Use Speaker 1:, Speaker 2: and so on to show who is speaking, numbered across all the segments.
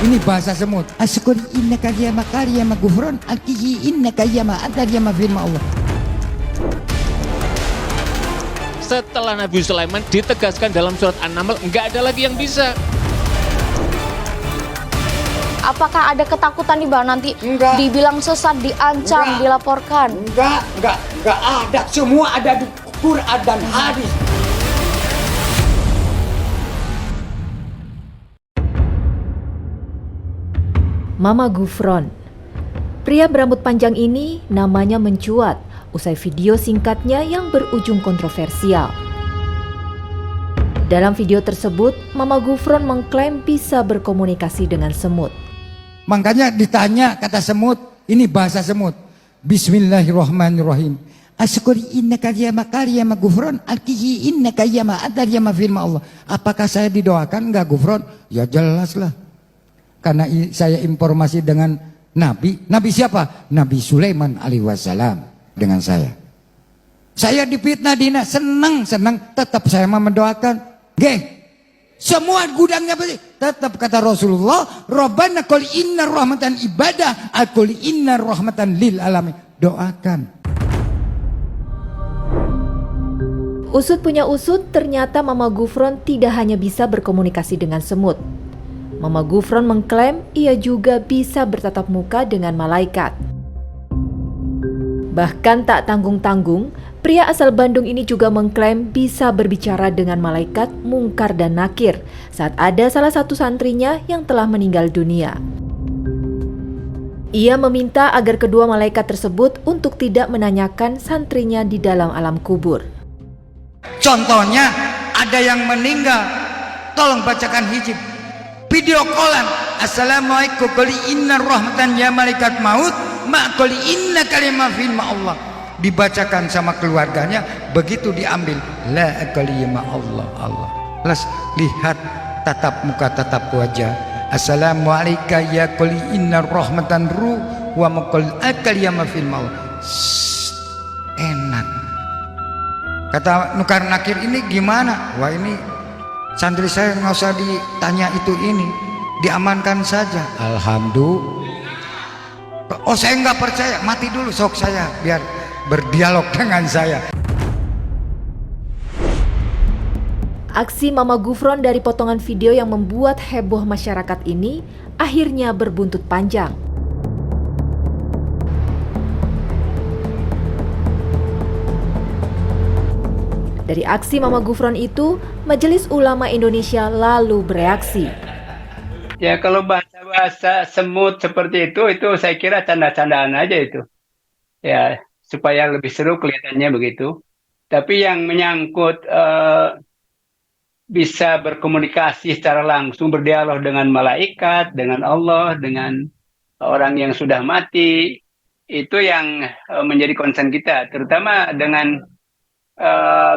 Speaker 1: Ini bahasa semut. Asykur innaka yama kariyama gufron alkihi innaka yama adariyama firma Allah.
Speaker 2: Setelah Nabi Sulaiman ditegaskan dalam surat An-Naml, nggak ada lagi yang bisa.
Speaker 3: Apakah ada ketakutan nih Bang nanti
Speaker 4: Enggak.
Speaker 3: dibilang sesat, diancam,
Speaker 4: Enggak.
Speaker 3: dilaporkan?
Speaker 4: Enggak ada. Semua ada di Quran dan hadis.
Speaker 5: Mama Gufron. Pria berambut panjang ini namanya mencuat usai video singkatnya yang berujung kontroversial. Dalam video tersebut, Mama Gufron mengklaim bisa berkomunikasi dengan semut.
Speaker 1: Makanya ditanya kata semut, ini bahasa semut. Bismillahirrahmanirrahim. Asykur innaka yama kariyama gufron alkihi innaka yama adariyama firma Allah. Apakah saya didoakan enggak gufron? Ya jelas lah. Karena saya informasi dengan Nabi. Nabi siapa? Nabi Sulaiman alaihi wassalam dengan saya. Saya difitnah dina, senang. Tetap saya mau mendoakan. Semua gudangnya pasti. Tetap kata Rasulullah, Rabbana qul inna rahmatan ibadah, qul inna rahmatan lil alamin. Doakan.
Speaker 5: Usut punya usut, ternyata Mama Gufron tidak hanya bisa berkomunikasi dengan semut. Mama Gufron mengklaim ia juga bisa bertatap muka dengan malaikat. Bahkan tak tanggung-tanggung, pria asal Bandung ini juga mengklaim bisa berbicara dengan malaikat Mungkar dan Nakir saat ada salah satu santrinya yang telah meninggal dunia. Ia meminta agar kedua malaikat tersebut untuk tidak menanyakan santrinya di dalam alam kubur.
Speaker 1: Contohnya ada yang meninggal, tolong bacakan hijab. Video callan, assalamualaikum qul inna rahmatan ya malaikat maut ma qul inna kalimah firma Allah. Dibacakan sama keluarganya, begitu diambil la kalimah Allah Allah. Lihat tatap muka, tatap wajah. Assalamualaikum ya qul inna rahmatan ruh wa ma qul kalimah firma Allah. Enak. Kata Mungkar Nakir, ini gimana? Wah, ini santri saya nggak usah ditanya itu ini, diamankan saja. Alhamdulillah. Oh, saya nggak percaya, mati dulu sok saya biar berdialog dengan saya.
Speaker 5: Aksi Mama Gufron dari potongan video yang membuat heboh masyarakat ini akhirnya berbuntut panjang. Dari aksi Mama Gufron itu, Majelis Ulama Indonesia lalu bereaksi.
Speaker 6: Ya kalau bahasa-bahasa semut seperti itu saya kira canda-candaan aja itu. Ya supaya lebih seru kelihatannya begitu. Tapi yang menyangkut bisa berkomunikasi secara langsung, berdialog dengan malaikat, dengan Allah, dengan orang yang sudah mati, itu yang menjadi concern kita. Terutama dengan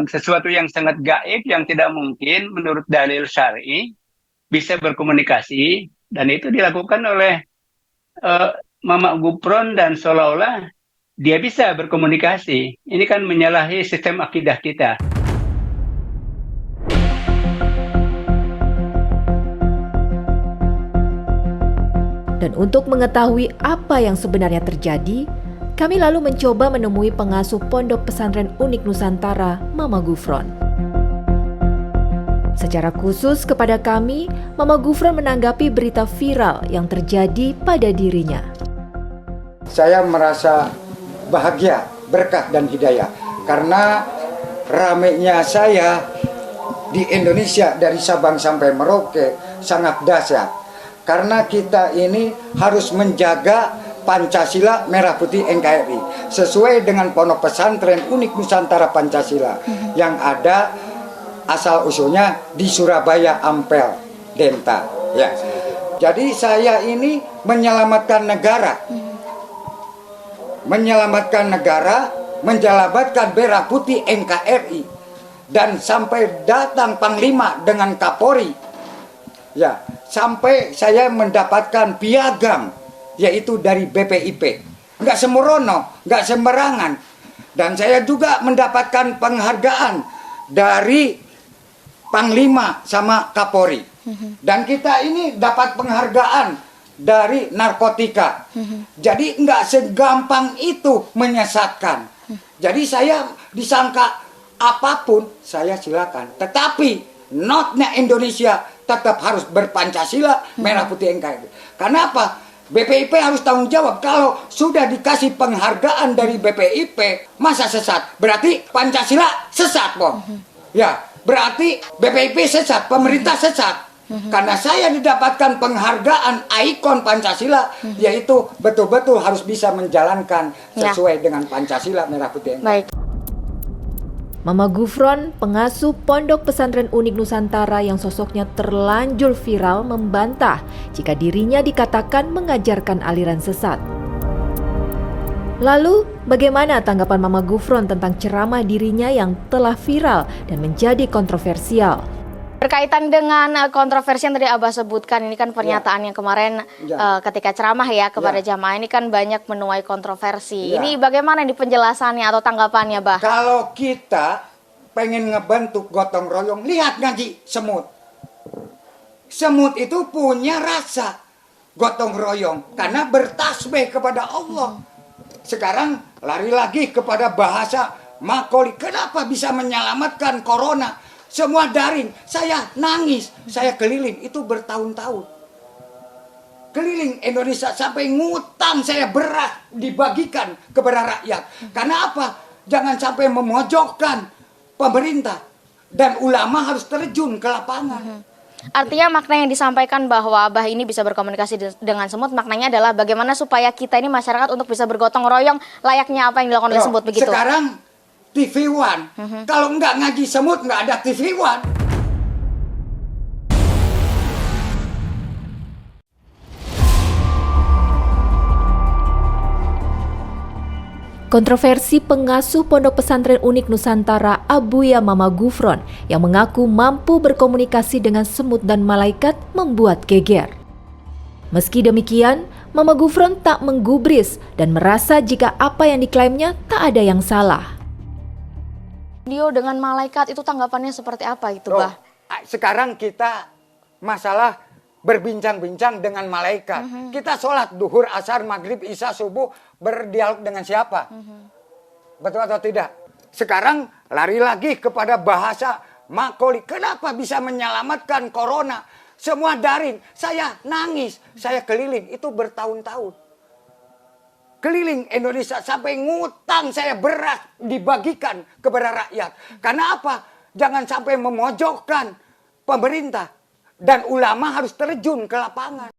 Speaker 6: sesuatu yang sangat gaib yang tidak mungkin menurut dalil syar'i bisa berkomunikasi, dan itu dilakukan oleh Mama Gufron dan seolah-olah dia bisa berkomunikasi. Ini kan menyalahi sistem akidah kita.
Speaker 5: Dan untuk mengetahui apa yang sebenarnya terjadi, kami lalu mencoba menemui pengasuh Pondok Pesantren Unik Nusantara, Mama Gufron. Secara khusus kepada kami, Mama Gufron menanggapi berita viral yang terjadi pada dirinya.
Speaker 4: Saya merasa bahagia, berkah dan hidayah karena ramainya saya di Indonesia dari Sabang sampai Merauke sangat dahsyat. Karena kita ini harus menjaga Pancasila Merah Putih NKRI sesuai dengan Pondok Pesantren Unik Nusantara Pancasila yang ada asal usulnya di Surabaya Ampel Denta ya. Jadi saya ini menyelamatkan negara, menjelabatkan Merah Putih NKRI, dan sampai datang Panglima dengan Kapolri ya, sampai saya mendapatkan piagam yaitu dari BPIP. Nggak sembrono, nggak sembarangan. Dan saya juga mendapatkan penghargaan dari Panglima sama Kapolri. Dan kita ini dapat penghargaan dari narkotika. Jadi nggak segampang itu menyesatkan. Jadi saya disangka apapun, saya silakan. Tetapi notnya Indonesia tetap harus berpancasila, merah putih NKRI. Karena apa? BPIP harus tanggung jawab. Kalau sudah dikasih penghargaan dari BPIP, masa sesat? Berarti Pancasila sesat, Bang. Ya, berarti BPIP sesat, pemerintah sesat. Karena saya didapatkan penghargaan ikon Pancasila, yaitu betul-betul harus bisa menjalankan sesuai dengan Pancasila, merah putih NKRI.
Speaker 3: Baik.
Speaker 5: Mama Gufron, pengasuh Pondok Pesantren Unik Nusantara yang sosoknya terlanjur viral, membantah jika dirinya dikatakan mengajarkan aliran sesat. Lalu, bagaimana tanggapan Mama Gufron tentang ceramah dirinya yang telah viral dan menjadi kontroversial?
Speaker 3: Berkaitan dengan kontroversi yang tadi Abah sebutkan, ini kan pernyataan yang kemarin ketika ceramah ya kepada jamaah, ini kan banyak menuai kontroversi. Ini bagaimana di penjelasannya atau tanggapannya, Bah?
Speaker 4: Kalau kita pengen ngebentuk gotong royong, lihat ngaji semut. Semut itu punya rasa gotong royong karena bertasbih kepada Allah. Sekarang lari lagi kepada bahasa makoli. Kenapa bisa menyelamatkan corona? Semua daring, saya nangis, saya keliling, itu bertahun-tahun. Keliling Indonesia sampai ngutang saya beras dibagikan kepada rakyat. Karena apa? Jangan sampai memojokkan pemerintah. Dan ulama harus terjun ke lapangan.
Speaker 3: Artinya makna yang disampaikan bahwa Abah ini bisa berkomunikasi dengan semut, maknanya adalah bagaimana supaya kita ini masyarakat untuk bisa bergotong royong layaknya apa yang dilakukan oleh semut begitu.
Speaker 4: Sekarang TV One, kalau nggak ngaji semut nggak ada TV One.
Speaker 5: Kontroversi pengasuh Pondok Pesantren Unik Nusantara Abuya Mama Gufron yang mengaku mampu berkomunikasi dengan semut dan malaikat membuat geger. Meski demikian, Mama Gufron tak menggubris dan merasa jika apa yang diklaimnya tak ada yang salah.
Speaker 3: Video dengan malaikat itu tanggapannya seperti apa itu, Bah?
Speaker 4: Sekarang kita masalah berbincang-bincang dengan malaikat. Kita sholat duhur, asar, maghrib, isya, subuh berdialog dengan siapa? Betul atau tidak? Sekarang lari lagi kepada bahasa makoli. Kenapa bisa menyelamatkan corona? Semua daring. Saya nangis, saya keliling. Itu bertahun-tahun. Keliling Indonesia sampai ngutang saya beras dibagikan kepada rakyat. Karena apa? Jangan sampai memojokkan pemerintah. Dan ulama harus terjun ke lapangan.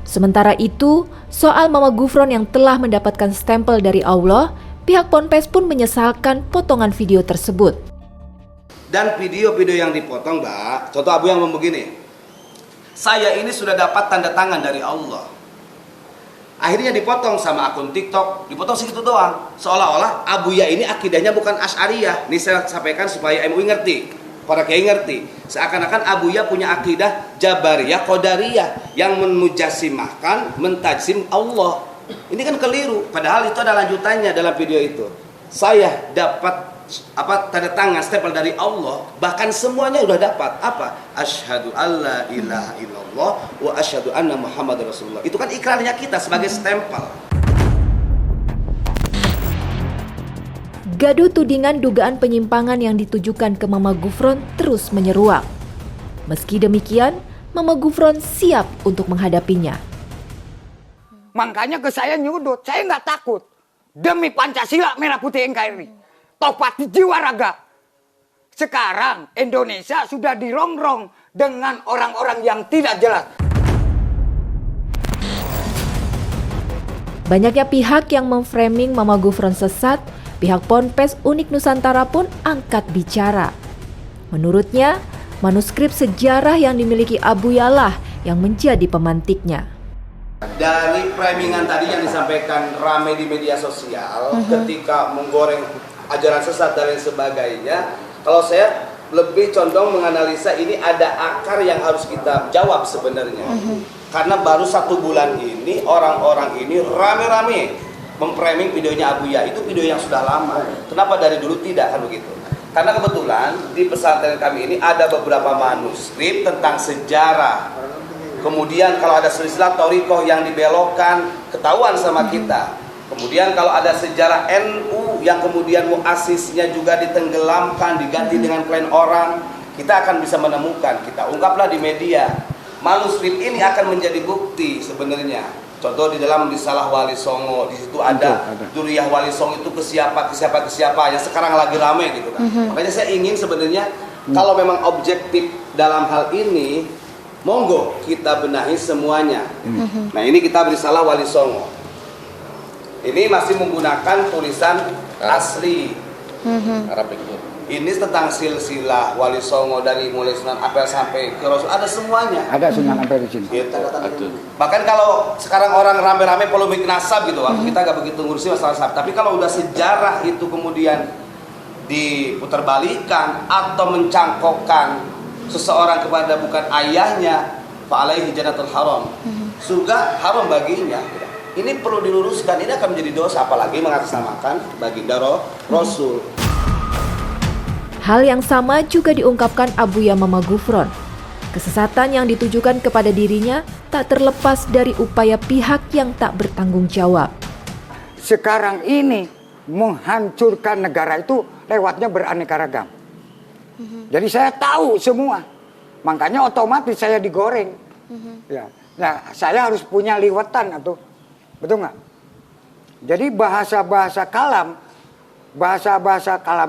Speaker 5: Sementara itu, soal Mama Gufron yang telah mendapatkan stempel dari Allah, pihak Ponpes pun menyesalkan potongan video tersebut.
Speaker 7: Dan video-video yang dipotong, Mbak, contoh Abu yang ngomong begini, saya ini sudah dapat tanda tangan dari Allah. Akhirnya dipotong sama akun TikTok, dipotong segitu doang. Seolah-olah Abuya ini akidahnya bukan Asy'ariyah. Ini saya sampaikan supaya MUI ngerti, para kiai ngerti. Seakan-akan Abuya punya akidah Jabariyah, Qadariyah yang memujasimahkan, mentajsim Allah. Ini kan keliru. Padahal itu ada lanjutannya dalam video itu. Saya dapat tanda tangan stempel dari Allah, bahkan semuanya udah dapat apa? Asyhadu alla ilaha illallah wa asyhadu anna Muhammadar Rasulullah. Itu kan ikrarnya kita sebagai stempel.
Speaker 5: Gaduh tudingan dugaan penyimpangan yang ditujukan ke Mama Gufron terus menyeruak. Meski demikian, Mama Gufron siap untuk menghadapinya.
Speaker 4: Makanya ke saya nyudut, saya nggak takut. Demi Pancasila, merah putih NKRI. Topat jiwa raga. Sekarang Indonesia sudah dirongrong dengan orang-orang yang tidak jelas.
Speaker 5: Banyaknya pihak yang memframing Mama Gufron sesat, pihak Ponpes Unik Nusantara pun angkat bicara. Menurutnya, manuskrip sejarah yang dimiliki Abuyalah yang menjadi pemantiknya.
Speaker 7: Dari framingan tadi yang disampaikan ramai di media sosial ketika menggoreng ajaran sesat dan lain sebagainya, kalau saya lebih condong menganalisa ini ada akar yang harus kita jawab sebenarnya. Karena baru 1 bulan ini orang-orang ini rame-rame memframing videonya Abuya. Itu video yang sudah lama. Kenapa dari dulu tidak kan begitu? Karena kebetulan di pesantren kami ini ada beberapa manuskrip tentang sejarah. Kemudian kalau ada silsilah thoriqoh yang dibelokkan, ketahuan sama kita. Kemudian kalau ada sejarah NU yang kemudian muasisnya juga ditenggelamkan, diganti dengan klien orang, kita akan bisa menemukan, kita ungkaplah di media. Manuskrip ini akan menjadi bukti sebenarnya. Contoh di dalam risalah Wali Songo, di situ ada Duriyah Wali Songo itu ke siapa yang sekarang lagi rame gitu kan. Makanya saya ingin sebenarnya kalau memang objektif dalam hal ini, monggo kita benahi semuanya. Nah, ini kitab risalah Wali Songo. Ini masih menggunakan tulisan asli Arabik. Ini tentang silsilah Wali Songo dari mulai Sunan Ampel sampai ke Rasul, ada semuanya.
Speaker 1: Ada Sunan Ampel di sini.
Speaker 7: Gitu. Bahkan kalau sekarang orang rame-rame polemik nasab gitu, kita nggak begitu ngurusin masalah nasab. Tapi kalau udah sejarah itu kemudian diputerbalikan atau mencangkokkan seseorang kepada bukan ayahnya, fa'alaihi jannatul haram. Surga haram baginya. Ini perlu diluruskan, ini akan menjadi dosa, apalagi mengatasnamakan baginda Rasul.
Speaker 5: Hal yang sama juga diungkapkan Abuya Mama Gufron. Kesesatan yang ditujukan kepada dirinya tak terlepas dari upaya pihak yang tak bertanggung jawab.
Speaker 1: Sekarang ini menghancurkan negara itu lewatnya beraneka ragam. Jadi saya tahu semua, makanya otomatis saya digoreng. Ya, nah saya harus punya liwetan atau betul nggak? Jadi bahasa-bahasa kalam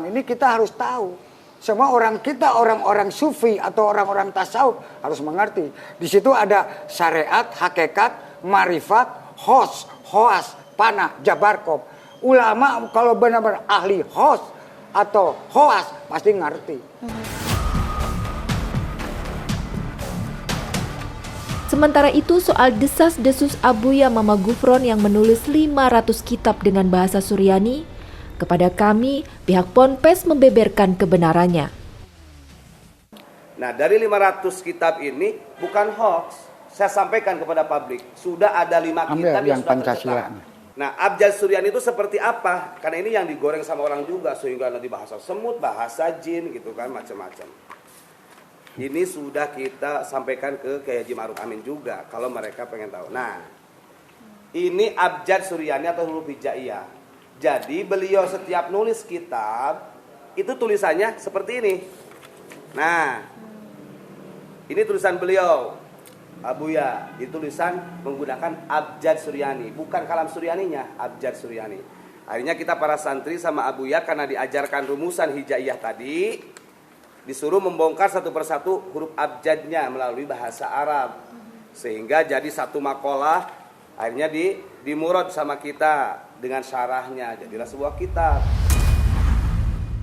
Speaker 1: ini kita harus tahu. Semua orang kita, orang-orang sufi atau orang-orang tasawuf harus mengerti. Di situ ada syariat, hakikat, marifat, hoas, panah, jabarkob. Ulama kalau benar-benar ahli hoas atau hoas pasti ngerti.
Speaker 5: Sementara itu soal desas-desus Abuya Mama Gufron yang menulis 500 kitab dengan bahasa Suryani, kepada kami pihak Ponpes membeberkan kebenarannya.
Speaker 7: Nah, dari 500 kitab ini bukan hoax. Saya sampaikan kepada publik, sudah ada 5 kitab yang sudah tercetak. Nah, Abjad Suryani itu seperti apa? Karena ini yang digoreng sama orang juga, sehingga nanti bahasa semut, bahasa jin gitu kan, macam-macam. Ini sudah kita sampaikan ke Kiai Haji Ma'ruf Amin juga, kalau mereka pengen tahu. Nah, ini Abjad Suryani atau huruf hijaiyah. Jadi beliau setiap nulis kitab, itu tulisannya seperti ini. Nah, ini tulisan beliau, Abuya, itu tulisan menggunakan Abjad Suryani, bukan kalam Suryaninya, Abjad Suryani. Akhirnya kita para santri sama Abuya karena diajarkan rumusan hijaiyah tadi, disuruh membongkar satu persatu huruf abjadnya melalui bahasa Arab. Sehingga jadi satu makalah, akhirnya dimurad sama kita dengan syarahnya, jadilah sebuah kitab.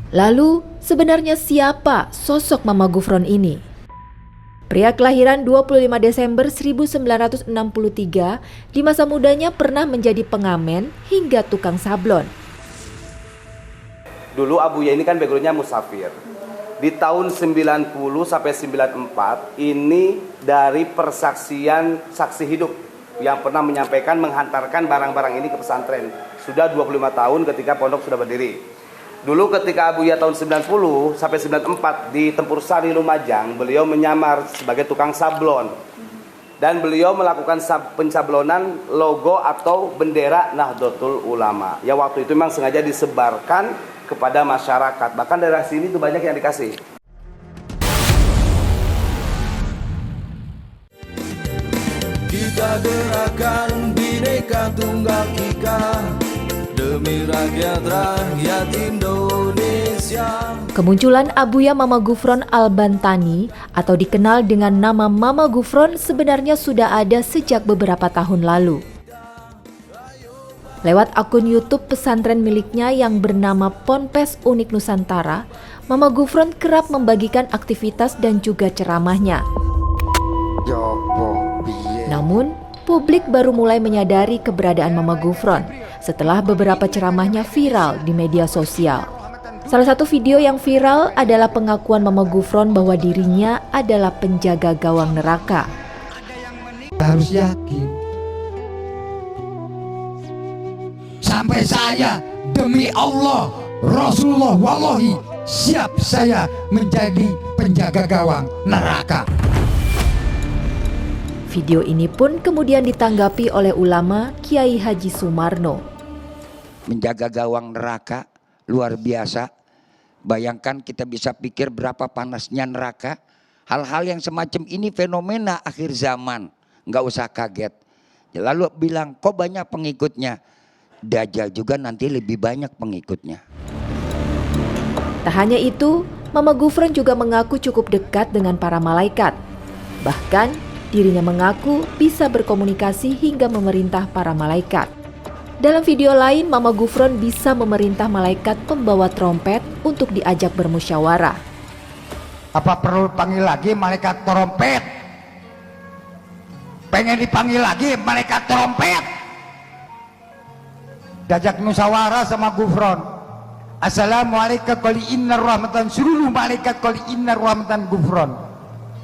Speaker 5: Lalu, sebenarnya siapa sosok Mama Gufron ini? Pria kelahiran 25 Desember 1963, di masa mudanya pernah menjadi pengamen hingga tukang sablon.
Speaker 7: Dulu Abuya ini kan backgroundnya musafir. Di tahun 90 sampai 94 ini dari persaksian saksi hidup yang pernah menyampaikan menghantarkan barang-barang ini ke pesantren. Sudah 25 tahun ketika pondok sudah berdiri. Dulu ketika Abuya tahun 90 sampai 94 di Tempur Sari Lumajang, beliau menyamar sebagai tukang sablon. Dan beliau melakukan pencablonan logo atau bendera Nahdlatul Ulama. Ya waktu itu memang sengaja disebarkan kepada masyarakat. Bahkan dari sini itu banyak yang dikasih.
Speaker 8: Kita gerakan Bhinneka Tunggal Ika demi rakyat Indonesia.
Speaker 5: Kemunculan Abuya Mama Gufron Al-Bantani atau dikenal dengan nama Mama Gufron sebenarnya sudah ada sejak beberapa tahun lalu. Lewat akun YouTube pesantren miliknya yang bernama Ponpes Unik Nusantara, Mama Gufron kerap membagikan aktivitas dan juga ceramahnya. Namun, publik baru mulai menyadari keberadaan Mama Gufron setelah beberapa ceramahnya viral di media sosial. Salah satu video yang viral adalah pengakuan Mama Gufron bahwa dirinya adalah penjaga gawang neraka.
Speaker 1: Harus yakin. Sampai saya demi Allah, Rasulullah, wallahi siap saya menjadi penjaga gawang neraka.
Speaker 5: Video ini pun kemudian ditanggapi oleh ulama Kiai Haji Sumarno.
Speaker 4: Menjaga gawang neraka luar biasa. Bayangkan kita bisa pikir berapa panasnya neraka. Hal-hal yang semacam ini fenomena akhir zaman. Nggak usah kaget. Lalu bilang kok banyak pengikutnya. Dajjal juga nanti lebih banyak pengikutnya.
Speaker 5: Tak hanya itu, Mama Gufron juga mengaku cukup dekat dengan para malaikat. Bahkan dirinya mengaku bisa berkomunikasi hingga memerintah para malaikat. Dalam video lain, Mama Gufron bisa memerintah malaikat pembawa trompet untuk diajak bermusyawarah.
Speaker 1: Apa perlu panggil lagi malaikat trompet? Pengen dipanggil lagi malaikat trompet? Diajak musyawarah sama Gufron. Assalamualaikum qali innar rahmatan seluruh malaikat qali innar rahmatan Gufron.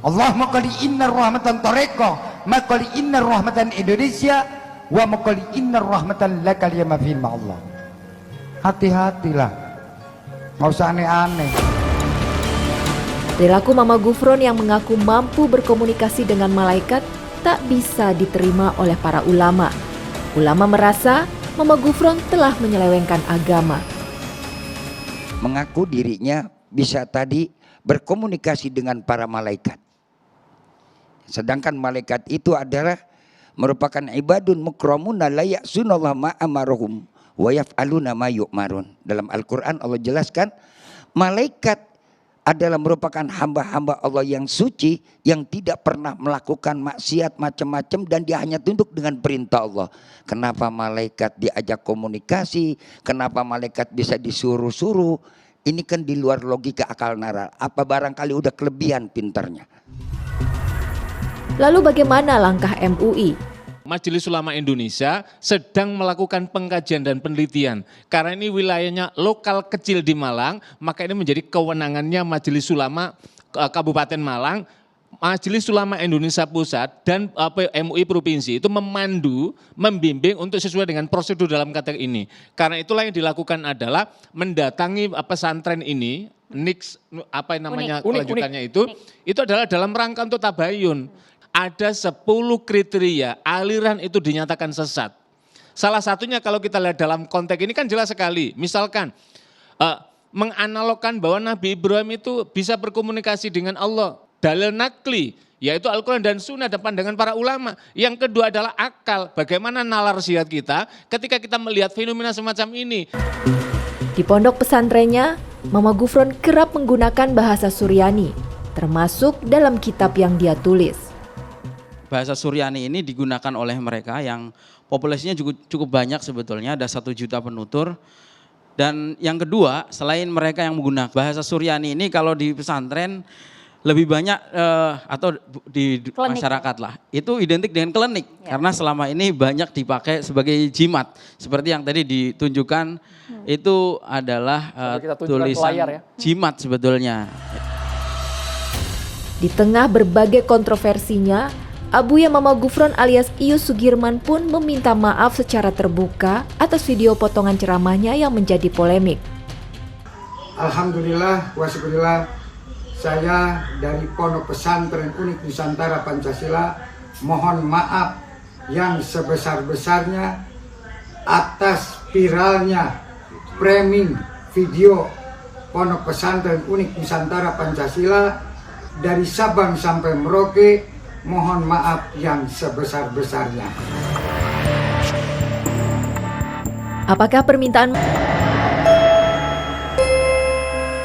Speaker 1: Allahumma qali innar rahmatan tariqah, ma qali innar rahmatan Indonesia, wa ma qali innar rahmatan lakal ya mafil Allah. Hati-hatilah. Enggak usah aneh-aneh.
Speaker 5: Perilaku Mama Gufron yang mengaku mampu berkomunikasi dengan malaikat tak bisa diterima oleh para ulama. Ulama merasa Mama Gufron telah menyelewengkan agama.
Speaker 4: Mengaku dirinya bisa tadi berkomunikasi dengan para malaikat. Sedangkan malaikat itu adalah merupakan ibadun mukramuna la ya'sunallaha ma amaruhum wa yaf'aluna ma yu'marun. Dalam Al-Qur'an Allah jelaskan malaikat adalah merupakan hamba-hamba Allah yang suci yang tidak pernah melakukan maksiat macam-macam dan dia hanya tunduk dengan perintah Allah. Kenapa malaikat diajak komunikasi? Kenapa malaikat bisa disuruh-suruh? Ini kan di luar logika akal nalar. Apa barangkali udah kelebihan pinternya?
Speaker 5: Lalu bagaimana langkah MUI?
Speaker 2: Majelis Ulama Indonesia sedang melakukan pengkajian dan penelitian. Karena ini wilayahnya lokal kecil di Malang, maka ini menjadi kewenangannya Majelis Ulama Kabupaten Malang, Majelis Ulama Indonesia Pusat dan MUI Provinsi itu memandu, membimbing untuk sesuai dengan prosedur dalam kategori ini. Karena itulah yang dilakukan adalah mendatangi pesantren ini, kelanjutannya itu adalah dalam rangka untuk tabayun. Ada 10 kriteria aliran itu dinyatakan sesat. Salah satunya kalau kita lihat dalam konteks ini kan jelas sekali. Misalkan menganalogkan bahwa Nabi Ibrahim itu bisa berkomunikasi dengan Allah. Dalil nakli, yaitu Al-Quran dan Sunnah dan pandangan para ulama. Yang kedua adalah akal. Bagaimana nalar sihat kita ketika kita melihat fenomena semacam ini.
Speaker 5: Di pondok pesantrennya, Mama Gufron kerap menggunakan bahasa Suryani, termasuk dalam kitab yang dia tulis.
Speaker 9: Bahasa Suryani ini digunakan oleh mereka yang populasinya cukup banyak sebetulnya, ada 1 juta penutur. Dan yang kedua, selain mereka yang menggunakan bahasa Suryani ini, kalau di pesantren lebih banyak atau di klinik, masyarakat lah, itu identik dengan klinik. Ya. Karena selama ini banyak dipakai sebagai jimat. Seperti yang tadi ditunjukkan, itu adalah tulisan layar, ya? Jimat sebetulnya.
Speaker 5: Di tengah berbagai kontroversinya, Abuya Mama Gufron alias Ius Sugirman pun meminta maaf secara terbuka atas video potongan ceramahnya yang menjadi polemik.
Speaker 4: Alhamdulillah wa syukurillah, saya dari Pondok Pesantren Unik Nusantara Pancasila mohon maaf yang sebesar-besarnya atas viralnya framing video Pondok Pesantren Unik Nusantara Pancasila dari Sabang sampai Merauke. Mohon maaf yang sebesar-besarnya.
Speaker 5: Apakah permintaan